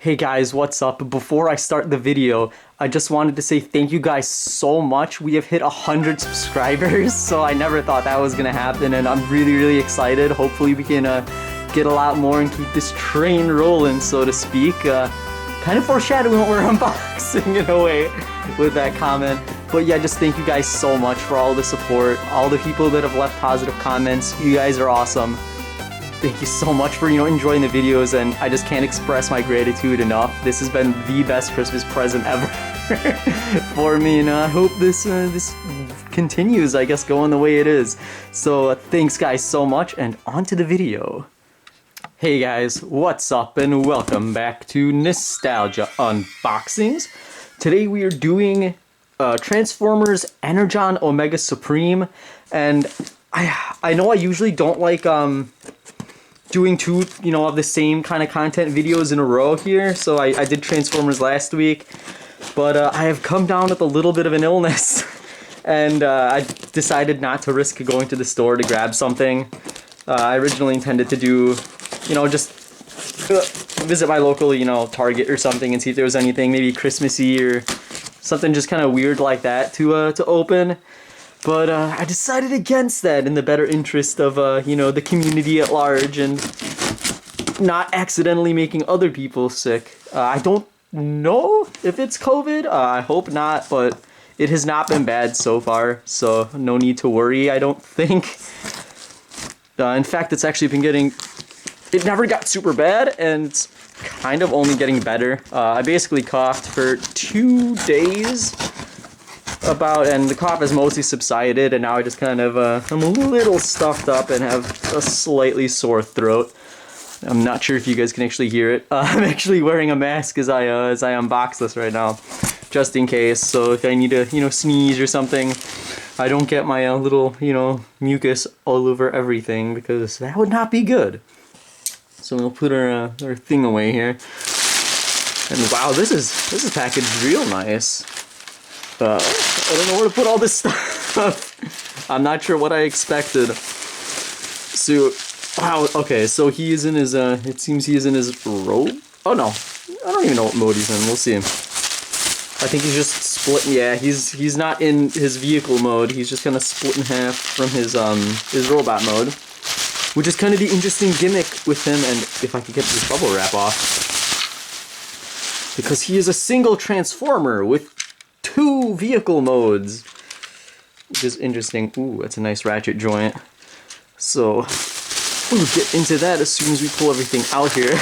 Hey guys, what's up? Before I start the video, I just wanted to say thank you guys so much. We have hit 100 subscribers, so I never thought that was gonna happen, and I'm really excited. Hopefully we can get a lot more and keep this train rolling, so to speak. Kind of foreshadowing what we're unboxing in a way with that comment. But yeah, just thank you guys so much for all the support, all the people that have left positive comments. You guys are awesome. Thank you so much for, enjoying the videos, and I just can't express my gratitude enough. This has been the best Christmas present ever for me, and I hope this continues, I guess, going the way it is. So thanks guys so much, and on to the video. Hey guys, what's up, and welcome back to Nostalgia Unboxings. Today we are doing Transformers Energon Omega Supreme, and I know I usually don't like doing two, of the same kind of content videos in a row here. So I did Transformers last week, but I have come down with a little bit of an illness, and I decided not to risk going to the store to grab something. I originally intended to do, just visit my local, Target or something and see if there was anything maybe Christmassy or something just kind of weird like that to open. But I decided against that in the better interest of, the community at large and not accidentally making other people sick. I don't know if it's COVID. I hope not, but it has not been bad so far, so no need to worry, I don't think. In fact, it's actually been getting... It never got super bad, and it's kind of only getting better. I basically coughed for 2 days. And the cough has mostly subsided, and now I just kind of, I'm a little stuffed up and have a slightly sore throat. I'm not sure if you guys can actually hear it. I'm actually wearing a mask as I unbox this right now, just in case. So if I need to, sneeze or something, I don't get my little, mucus all over everything, because that would not be good. So we'll put our thing away here. And wow, this is packaged real nice. I don't know where to put all this stuff. I'm not sure what I expected. So, wow, okay, so he is in his, it seems he is in his robe? Oh no, I don't even know what mode he's in, we'll see. I think he's just split, yeah, he's not in his vehicle mode, he's just kind of split in half from his robot mode. Which is kind of the interesting gimmick with him, and if I could get this bubble wrap off. Because he is a single Transformer with 2 vehicle modes, which is interesting. Ooh, that's a nice ratchet joint. So we'll get into that as soon as we pull everything out here.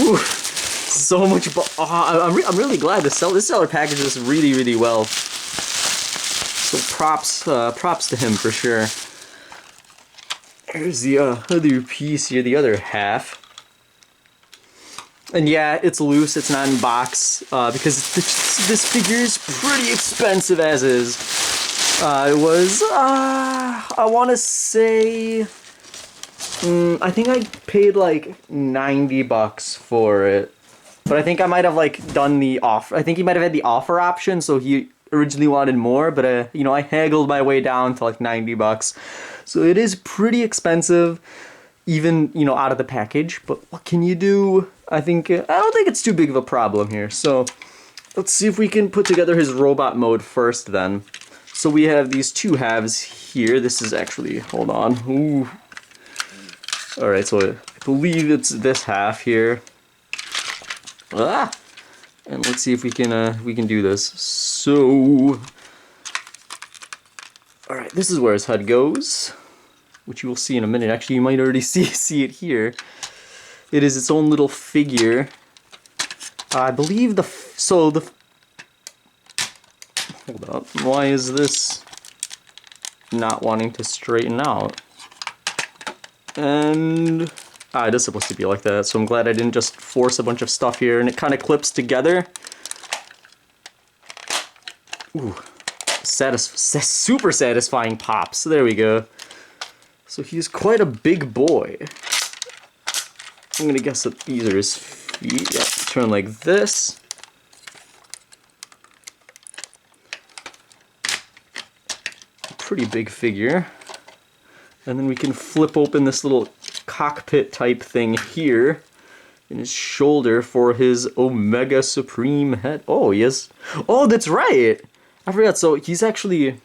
Ooh, so much. I'm really glad this seller packaged this really well. So props to him for sure. Here's the other piece here, the other half. And yeah, it's loose, it's not in box, because this figure is pretty expensive as is. It was, I want to say, I think I paid like $90 for it. But I think I might have done the offer, I think he might have had the offer option, so he originally wanted more, but I haggled my way down to like $90. So it is pretty expensive, even, out of the package, but what can you do? I don't think it's too big of a problem here. So let's see if we can put together his robot mode first then. So we have these 2 halves here. This is actually, hold on. Ooh. All right, so I believe it's this half here. And let's see if we can do this. So, all right, this is where his HUD goes, which you will see in a minute. Actually, you might already see it here. It is its own little figure. I believe hold up, why is this not wanting to straighten out? And it is supposed to be like that, so I'm glad I didn't just force a bunch of stuff here, and it kind of clips together. Ooh, super satisfying pops. There we go. So he's quite a big boy. I'm gonna guess that these are his feet. Yep, turn like this. Pretty big figure. And then we can flip open this little cockpit type thing here. in his shoulder for his Omega Supreme head. Oh, yes. Oh, that's right. I forgot. So he's actually...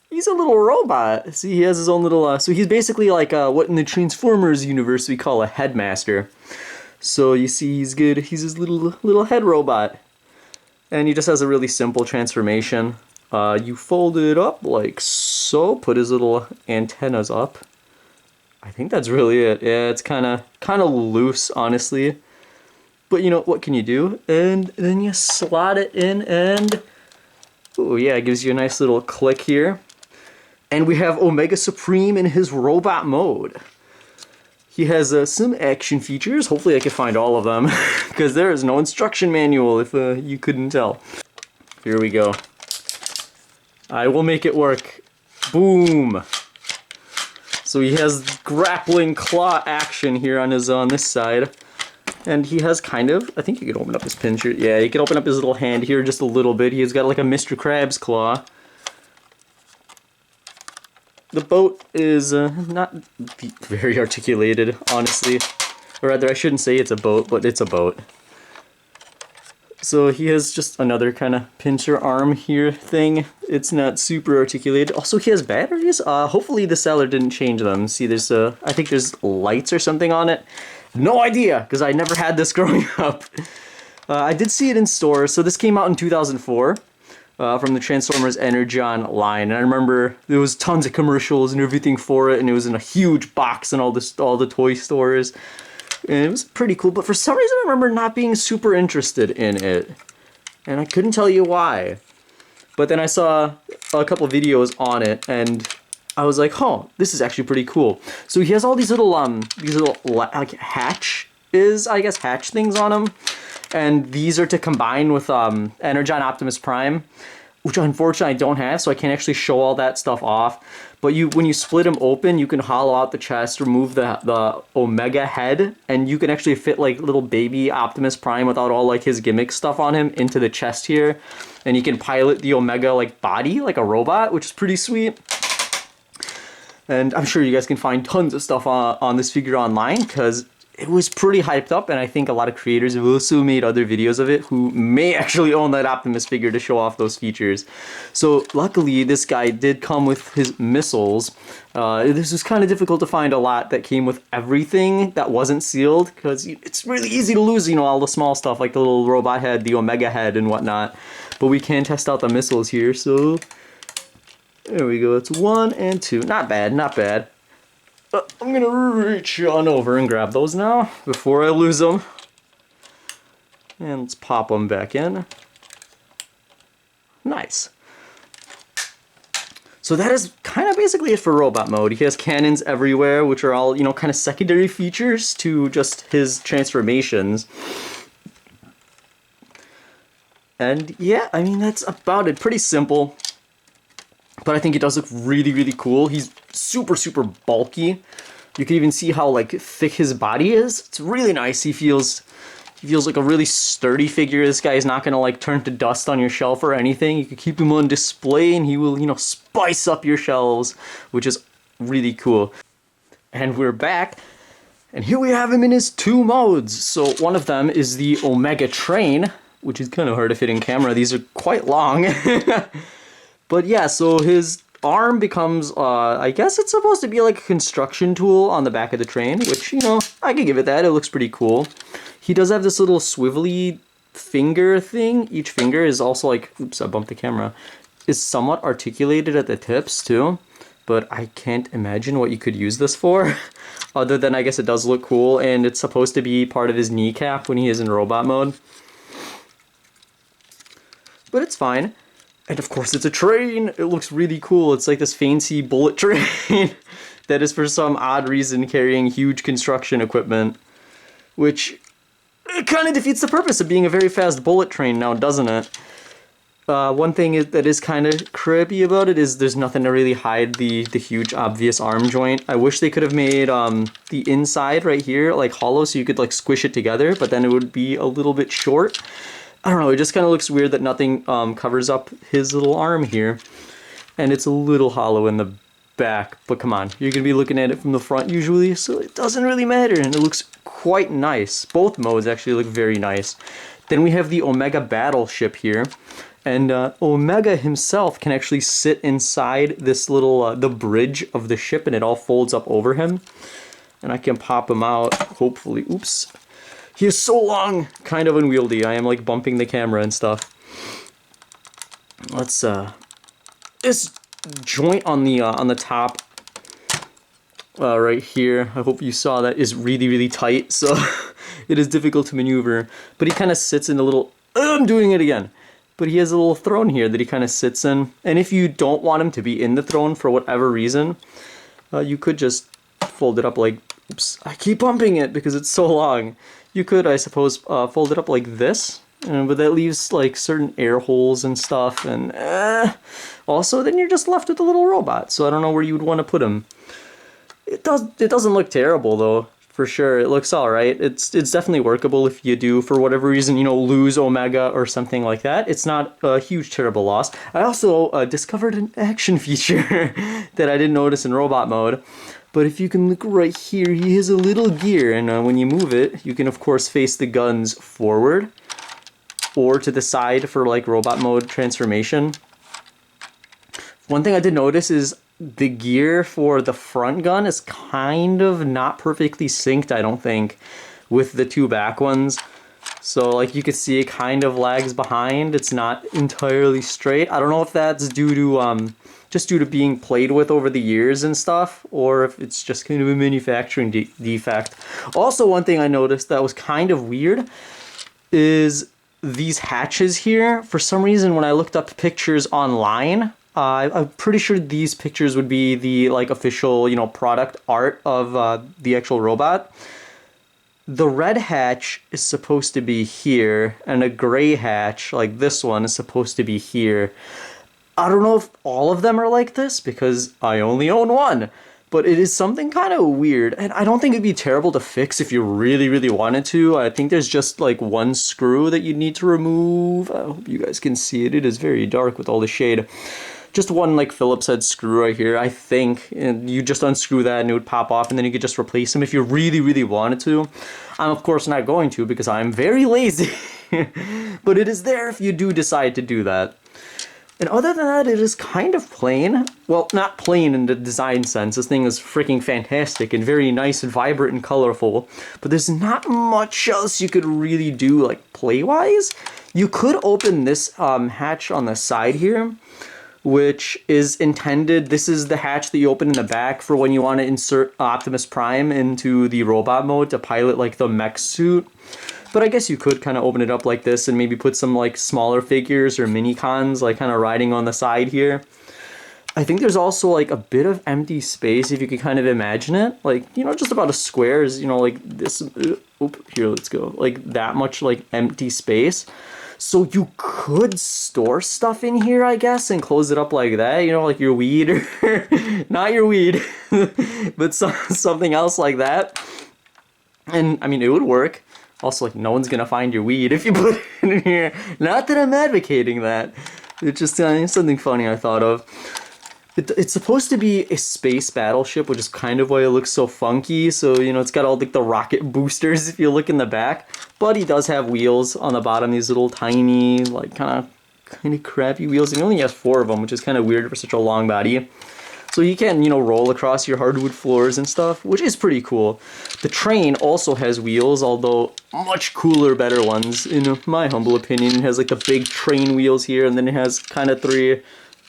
He's a little robot. See, he has his own little... so he's basically like what in the Transformers universe we call a headmaster. So you see he's good. He's his little head robot. And he just has a really simple transformation. You fold it up like so. Put his little antennas up. I think that's really it. Yeah, it's kind of loose, honestly. But you know, what can you do? And then you slot it in and... Oh yeah, it gives you a nice little click here. And we have Omega Supreme in his robot mode. He has some action features. Hopefully I can find all of them, because there is no instruction manual if you couldn't tell. Here we go. I will make it work. Boom! So he has grappling claw action here on this side. And he has kind of, I think you could open up his pincher. Yeah, you can open up his little hand here just a little bit. He's got like a Mr. Krabs claw. The boat is not very articulated, honestly. Or rather, I shouldn't say it's a boat, but it's a boat. So he has just another kind of pincher arm here thing. It's not super articulated. Also, he has batteries. Hopefully the seller didn't change them. See, there's I think there's lights or something on it. No idea, because I never had this growing up. I did see it in stores. So this came out in 2004. From the Transformers Energon line, and I remember there was tons of commercials and everything for it, and it was in a huge box in all the toy stores, and it was pretty cool. But for some reason, I remember not being super interested in it, and I couldn't tell you why. But then I saw a couple videos on it, and I was like, "Oh, this is actually pretty cool." So he has all these little like hatch things on him. And these are to combine with Energon Optimus Prime, which unfortunately I don't have, so I can't actually show all that stuff off. But when you split them open, you can hollow out the chest, remove the Omega head, and you can actually fit like little baby Optimus Prime without all like his gimmick stuff on him into the chest here. And you can pilot the Omega like body like a robot, which is pretty sweet. And I'm sure you guys can find tons of stuff on this figure online, because it was pretty hyped up, and I think a lot of creators have also made other videos of it who may actually own that Optimus figure to show off those features. So luckily, this guy did come with his missiles. This was kind of difficult to find a lot that came with everything that wasn't sealed, because it's really easy to lose, you know, all the small stuff like the little robot head, the Omega head, and whatnot. But we can test out the missiles here, so there we go. It's 1 and 2. Not bad, not bad. I'm gonna reach on over and grab those now before I lose them. And let's pop them back in. Nice. So that is kind of basically it for robot mode. He has cannons everywhere, which are all, you know, kind of secondary features to just his transformations. And yeah, I mean, that's about it. Pretty simple. But I think it does look really, really cool. He's super, super bulky. You can even see how like thick his body is. It's really nice. He feels like a really sturdy figure. This guy is not gonna like turn to dust on your shelf or anything. You can keep him on display and he will, you know, spice up your shelves, which is really cool. And we're back. And here we have him in his 2 modes. So one of them is the Omega Train, which is kind of hard to fit in camera. These are quite long. But yeah, so his arm becomes, I guess it's supposed to be like a construction tool on the back of the train, which, you know, I can give it that. It looks pretty cool. He does have this little swivelly finger thing. Each finger is also like, oops, I bumped the camera, is somewhat articulated at the tips too. But I can't imagine what you could use this for. Other than, I guess it does look cool, and it's supposed to be part of his kneecap when he is in robot mode. But it's fine. And of course it's a train! It looks really cool. It's like this fancy bullet train that is for some odd reason carrying huge construction equipment. Which kind of defeats the purpose of being a very fast bullet train now, doesn't it? One thing that is kind of creepy about it is there's nothing to really hide the huge obvious arm joint. I wish they could have made the inside right here like hollow so you could like squish it together, but then it would be a little bit short. I don't know, it just kind of looks weird that nothing covers up his little arm here. And it's a little hollow in the back, but come on, you're gonna be looking at it from the front usually, so it doesn't really matter, and it looks quite nice. Both modes actually look very nice. Then we have the Omega battleship here, and Omega himself can actually sit inside this little the bridge of the ship, and it all folds up over him. And I can pop him out, hopefully. Oops. He is so long, kind of unwieldy. I am like bumping the camera and stuff. Let's this joint on the top right here, I hope you saw that, is really tight, so it is difficult to maneuver. But he kind of sits in a little, I'm doing it again. But he has a little throne here that he kind of sits in. And if you don't want him to be in the throne for whatever reason, you could just fold it up like, oops, I keep bumping it because it's so long. You could, I suppose, fold it up like this, but that leaves like certain air holes and stuff, and also then you're just left with a little robot, so I don't know where you would want to put him. It doesn't look terrible though, for sure. It looks alright. It's definitely workable if you do, for whatever reason, you know, lose Omega or something like that. It's not a huge, terrible loss. I also discovered an action feature that I didn't notice in robot mode. But if you can look right here, he has a little gear, and when you move it, you can of course face the guns forward or to the side for like robot mode transformation. One thing I did notice is the gear for the front gun is kind of not perfectly synced, I don't think, with the two back ones. So like you can see it kind of lags behind. It's not entirely straight. I don't know if that's due to just due to being played with over the years and stuff, or if it's just kind of a manufacturing defect. Also, one thing I noticed that was kind of weird is these hatches here. For some reason, when I looked up pictures online, I'm pretty sure these pictures would be the like official, you know, product art of the actual robot. The red hatch is supposed to be here, and a gray hatch, like this one, is supposed to be here. I don't know if all of them are like this, because I only own one, but it is something kind of weird, and I don't think it'd be terrible to fix if you really wanted to. I think there's just like one screw that you need to remove. I hope you guys can see it. It is very dark with all the shade. Just one like Phillips head screw right here, I think, and you just unscrew that and it would pop off, and then you could just replace them if you really wanted to. I'm of course not going to because I'm very lazy, but it is there if you do decide to do that. And other than that, it is kind of plain. Well, not plain in the design sense. This thing is freaking fantastic and very nice and vibrant and colorful. But there's not much else you could really do, like, play-wise. You could open this hatch on the side here, which is intended, this is the hatch that you open in the back for when you want to insert Optimus Prime into the robot mode to pilot, like, the mech suit. But I guess you could kind of open it up like this and maybe put some like smaller figures or mini-cons like kind of riding on the side here. I think there's also like a bit of empty space if you could kind of imagine it. Like, you know, just about a square is, you know, like this. Here, let's go. Like that much like empty space. So you could store stuff in here, I guess, and close it up like that. You know, like your weed or not your weed, but something else like that. And I mean, it would work. Also, like, no one's gonna find your weed if you put it in here. Not that I'm advocating that. It's just something funny I thought of. It's supposed to be a space battleship, which is kind of why it looks so funky. So, you know, it's got all like the rocket boosters if you look in the back. But he does have wheels on the bottom, these little tiny, like, kind of crappy wheels. And he only has 4 of them, which is kind of weird for such a long body. So you can, you know, roll across your hardwood floors and stuff, which is pretty cool. The train also has wheels, although much cooler, better ones, in my humble opinion. It has like the big train wheels here, and then it has kind of 3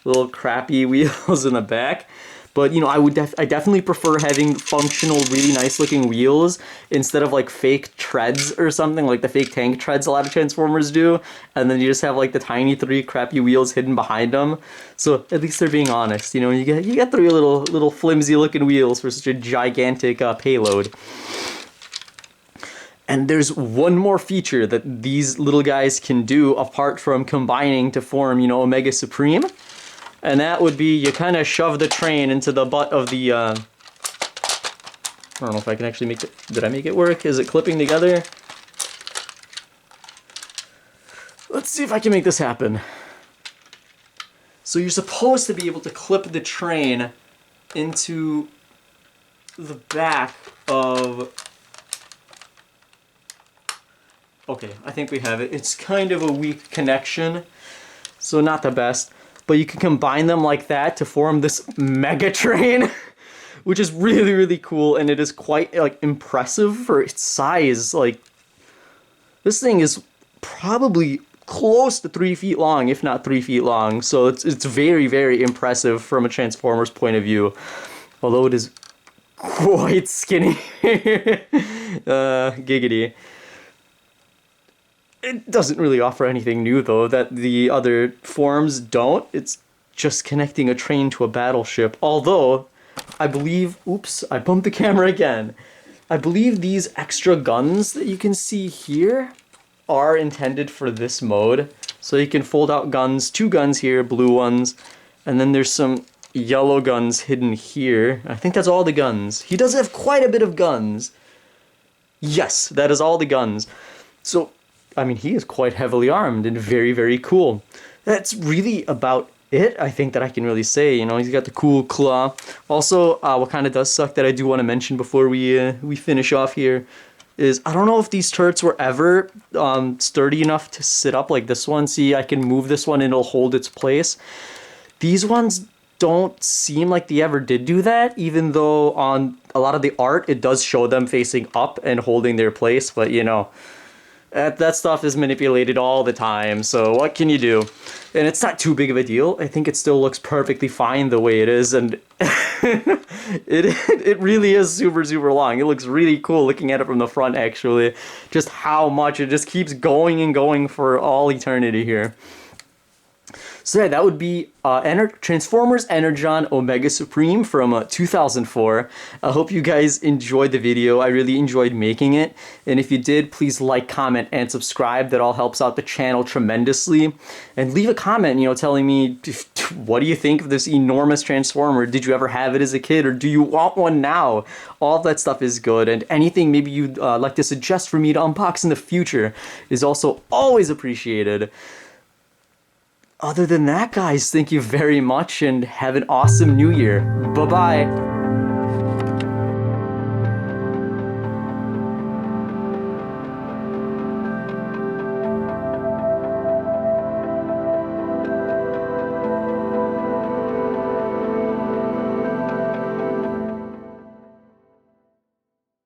little crappy wheels in the back. But, you know, I definitely prefer having functional, really nice looking wheels instead of like fake treads or something, like the fake tank treads a lot of Transformers do. And then you just have like the tiny 3 crappy wheels hidden behind them. So at least they're being honest, you know, you get 3 little flimsy looking wheels for such a gigantic payload. And there's one more feature that these little guys can do apart from combining to form, you know, Omega Supreme. And that would be, you kind of shove the train into the butt of the, I don't know if I can actually make it, did I make it work? Is it clipping together? Let's see if I can make this happen. So you're supposed to be able to clip the train into the back of... Okay, I think we have it. It's kind of a weak connection, so not the best. But you can combine them like that to form this mega train, which is really, really cool, and it is quite like impressive for its size. Like, this thing is probably close to 3 feet long, if not 3 feet long. So it's very, very impressive from a Transformers point of view. Although it is quite skinny. Giggity. It doesn't really offer anything new, though, that the other forms don't. It's just connecting a train to a battleship. Although, I believe... Oops, I bumped the camera again. I believe these extra guns that you can see here are intended for this mode. So you can fold out guns, 2 guns here, blue ones, and then there's some yellow guns hidden here. I think that's all the guns. He does have quite a bit of guns. Yes, that is all the guns. So, I mean, he is quite heavily armed and very, very cool. That's really about it, I think, that I can really say. You know, he's got the cool claw. Also, what kind of does suck that I do want to mention before we finish off here is, I don't know if these turrets were ever sturdy enough to sit up like this one. See, I can move this one and it'll hold its place. These ones don't seem like they ever did do that, even though on a lot of the art, it does show them facing up and holding their place. But, you know, that stuff is manipulated all the time, so what can you do? And it's not too big of a deal. I think it still looks perfectly fine the way it is, and it really is super, super long. It looks really cool looking at it from the front, actually. Just how much it just keeps going and going for all eternity here. So yeah, that would be Transformers Energon Omega Supreme from 2004. I hope you guys enjoyed the video. I really enjoyed making it. And if you did, please like, comment, and subscribe. That all helps out the channel tremendously. And leave a comment, you know, telling me, what do you think of this enormous Transformer? Did you ever have it as a kid, or do you want one now? All of that stuff is good. And anything maybe you'd like to suggest for me to unbox in the future is also always appreciated. Other than that, guys, thank you very much and have an awesome new year. Bye-bye.